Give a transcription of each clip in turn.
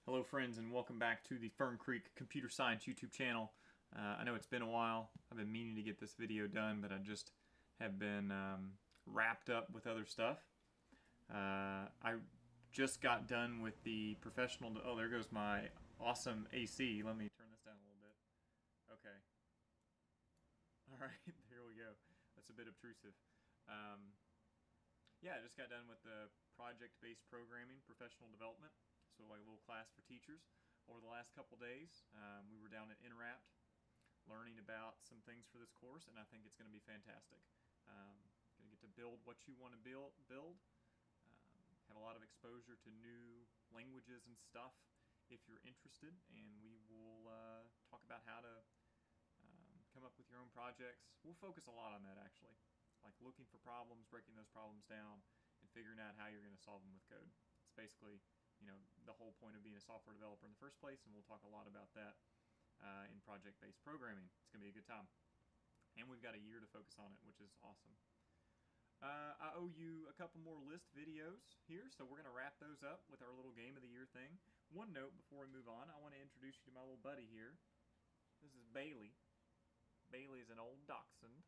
Hello friends and welcome back to the Fern Creek Computer Science YouTube channel. I know it's been a while. I've been meaning to get this video done, but I just have been wrapped up with other stuff. I just got done with the professional... Oh, there goes my awesome AC. Let me turn this down a little bit. Okay. Alright, there we go. That's a bit obtrusive. Yeah, I just got done with the project-based programming, professional development. So like a little class for teachers. Over the last couple days, we were down at Interapt learning about some things for this course, and I think it's going to be fantastic. Going to get to build what you want to build. Have a lot of exposure to new languages and stuff if you're interested, and we will talk about how to come up with your own projects. We'll focus a lot on that actually, like looking for problems, breaking those problems down, and figuring out how you're going to solve them with code. It's basically the whole point of being a software developer in the first place, and we'll talk a lot about that in project-based programming. It's going to be a good time. And we've got a year to focus on it, which is awesome. I owe you a couple more list videos here, so we're going to wrap those up with our little Game of the Year thing. One note before we move on, I want to introduce you to my little buddy here. This is Bailey. Bailey is an old dachshund.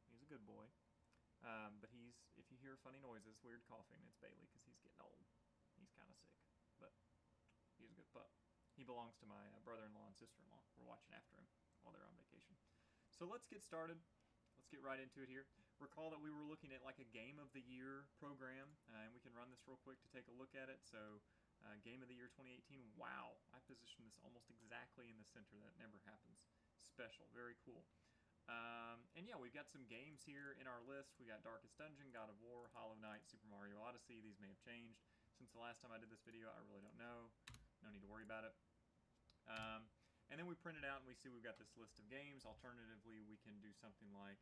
He's a good boy. But if you hear funny noises, weird coughing, it's Bailey because he's getting old. He's kind of sick, but he's a good pup. He belongs to my brother-in-law and sister-in-law. We're watching after him while they're on vacation. So let's get started. Let's get right into it here. Recall that we were looking at like a Game of the Year program, and we can run this real quick to take a look at it. So Game of the Year 2018, wow. I positioned this almost exactly in the center. That never happens. Special, very cool. And yeah, we've got some games here in our list. We got Darkest Dungeon, God of War, Hollow Knight, Super Mario Odyssey. These may have changed since the last time I did this video. I really don't know. No need to worry about it. And then we print it out and we see we've got this list of games. Alternatively, we can do something like,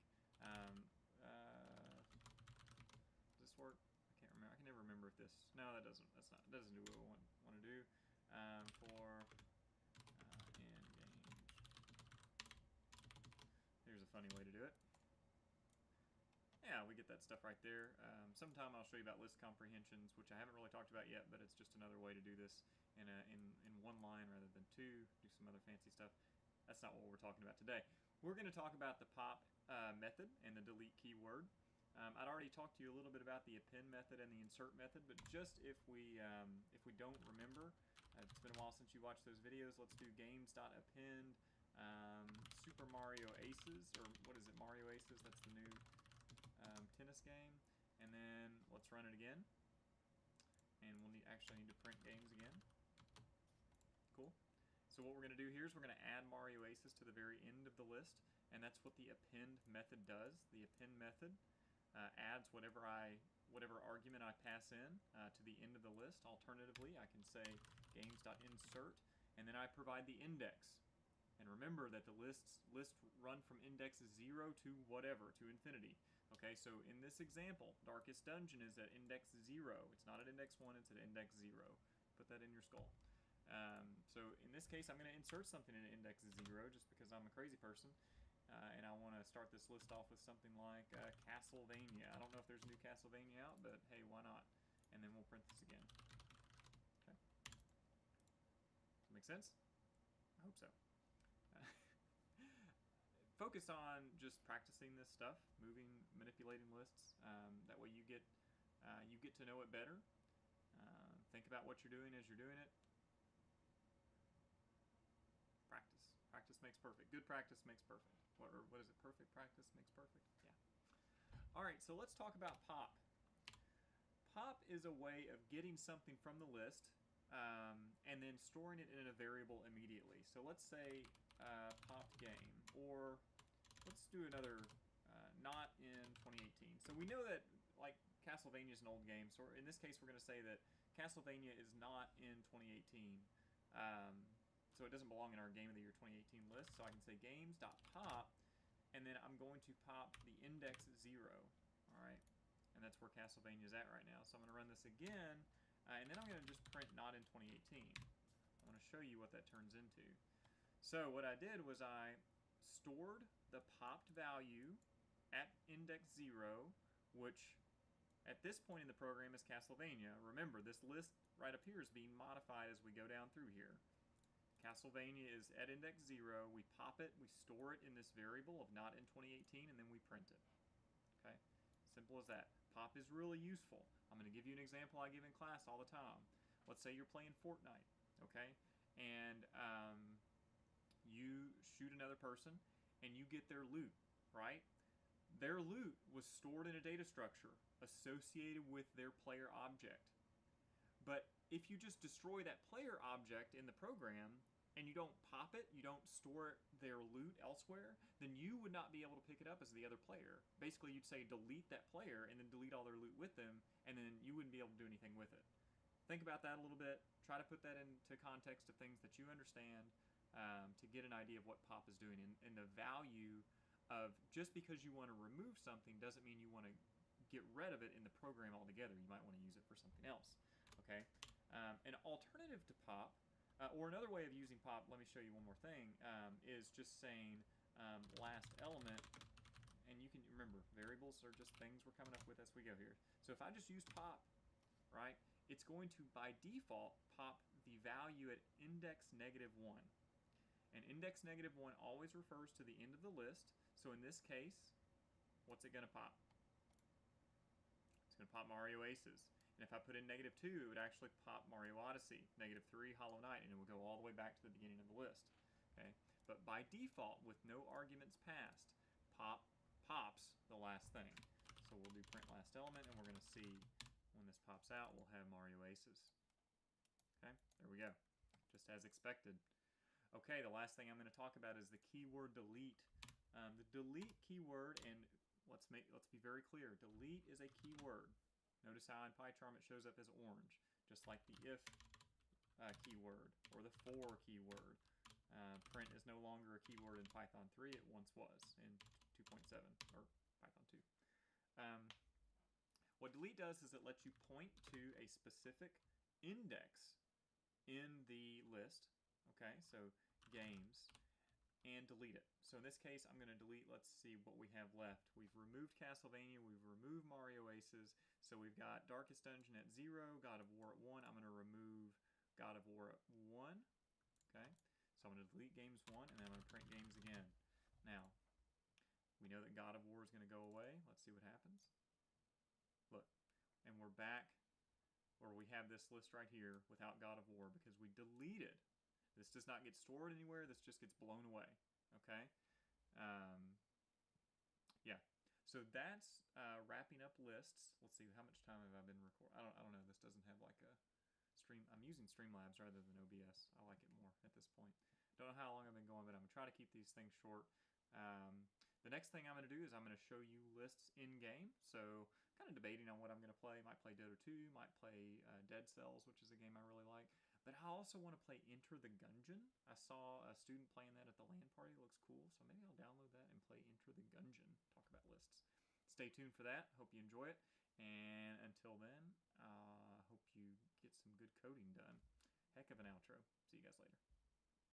does this work? I can't remember. I can never remember if this, no, that doesn't, that doesn't do what we want to do. For end games. Here's a funny way to do it. Yeah, we get that stuff right there. Sometime I'll show you about list comprehensions, which I haven't really talked about yet, but it's just another way to do this in one line rather than two, do some other fancy stuff. That's not what we're talking about today. We're going to talk about the pop method and the delete keyword. I'd already talked to you a little bit about the append method and the insert method, but just if we don't remember, it's been a while since you watched those videos, let's do games.append Super Mario Aces, or what is it, Mario Aces, that's the new tennis game, and then let's run it again, and we'll actually need to print games again. Cool. So what we're going to do here is we're going to add Mario Aces to the very end of the list, and that's what the append method does. The append method adds whatever argument I pass in to the end of the list. Alternatively, I can say games.insert, and then I provide the index. And remember that the lists run from index 0 to whatever, to infinity. Okay, so in this example, Darkest Dungeon is at index 0. It's not at index 1, it's at index 0. Put that in your skull. So in this case, I'm going to insert something in index 0 just because I'm a crazy person. And I want to start this list off with something like Castlevania. I don't know if there's a new Castlevania out, but hey, why not? And then we'll print this again. Okay. Does that make sense? I hope so. Focus on just practicing this stuff, manipulating lists. That way you get to know it better. Think about what you're doing as you're doing it. Practice. Practice makes perfect. Good practice makes perfect. What is it? Perfect practice makes perfect? Yeah. All right, so let's talk about pop. Pop is a way of getting something from the list and then storing it in a variable immediately. So let's say pop game, or let's do another not in 2018. So we know that like Castlevania is an old game, so in this case we're going to say that Castlevania is not in 2018. So it doesn't belong in our Game of the Year 2018 list. So I can say games.pop, and then I'm going to pop the index 0. All right, and that's where Castlevania is at right now. So I'm going to run this again, and then I'm going to just print not in 2018. I want to show you what that turns into. So what I did was I stored the popped value at index 0, which at this point in the program is Castlevania. Remember, this list right up here is being modified as we go down through here. Castlevania is at index 0. We pop it, we store it in this variable of not in 2018, and then we print it. Okay? Simple as that. Pop is really useful. I'm going to give you an example I give in class all the time. Let's say you're playing Fortnite, okay? And you shoot another person, and you get their loot, right? Their loot was stored in a data structure associated with their player object. But if you just destroy that player object in the program and you don't pop it, you don't store their loot elsewhere, then you would not be able to pick it up as the other player. Basically, you'd say delete that player and then delete all their loot with them, and then you wouldn't be able to do anything with it. Think about that a little bit. Try to put that into context of things that you understand to get an idea of what pop is doing and the value of just because you want to remove something doesn't mean you want to get rid of it in the program altogether. You might want to use it for something else. Okay. An alternative to pop, or another way of using pop, let me show you one more thing, is just saying last element, and you can remember variables are just things we're coming up with as we go here. So if I just use pop, right, it's going to by default pop the value at index -1. And index -1 always refers to the end of the list. So in this case, what's it going to pop? It's going to pop Mario Aces. And if I put in -2, it would actually pop Mario Odyssey, -3 Hollow Knight, and it will go all the way back to the beginning of the list. Okay? But by default, with no arguments passed, pops the last thing. So we'll do print last element, and we're going to see when this pops out, we'll have Mario Aces. Okay, there we go. Just as expected. Okay, the last thing I'm going to talk about is the keyword delete. The delete keyword, and let's be very clear. Delete is a keyword. Notice how in PyCharm it shows up as orange, just like the if keyword or the for keyword. Print is no longer a keyword in Python 3. It once was in 2.7 or Python 2. What delete does is it lets you point to a specific index in the list. Okay, so games, and delete it. So in this case, I'm going to delete, let's see what we have left. We've removed Castlevania, we've removed Mario Aces, so we've got Darkest Dungeon at 0, God of War at 1. I'm going to remove God of War at 1. Okay, so I'm going to delete games 1, and then I'm going to print games again. Now, we know that God of War is going to go away. Let's see what happens. Look, and we're back where we have this list right here without God of War because we deleted. This does not get stored anywhere. This just gets blown away. Okay? Yeah. So that's wrapping up lists. Let's see, how much time have I been recording? I don't know. This doesn't have like a stream. I'm using Streamlabs rather than OBS. I like it more at this point. Don't know how long I've been going, but I'm going to try to keep these things short. The next thing I'm going to do is I'm going to show you lists in-game. So kind of debating on what I'm going to play. Might play Dota 2, might play Dead Cells, which is a game I really like. But I also want to play Enter the Gungeon. I saw a student playing that at the LAN party. It looks cool. So maybe I'll download that and play Enter the Gungeon. Talk about lists. Stay tuned for that. Hope you enjoy it. And until then, hope you get some good coding done. Heck of an outro. See you guys later.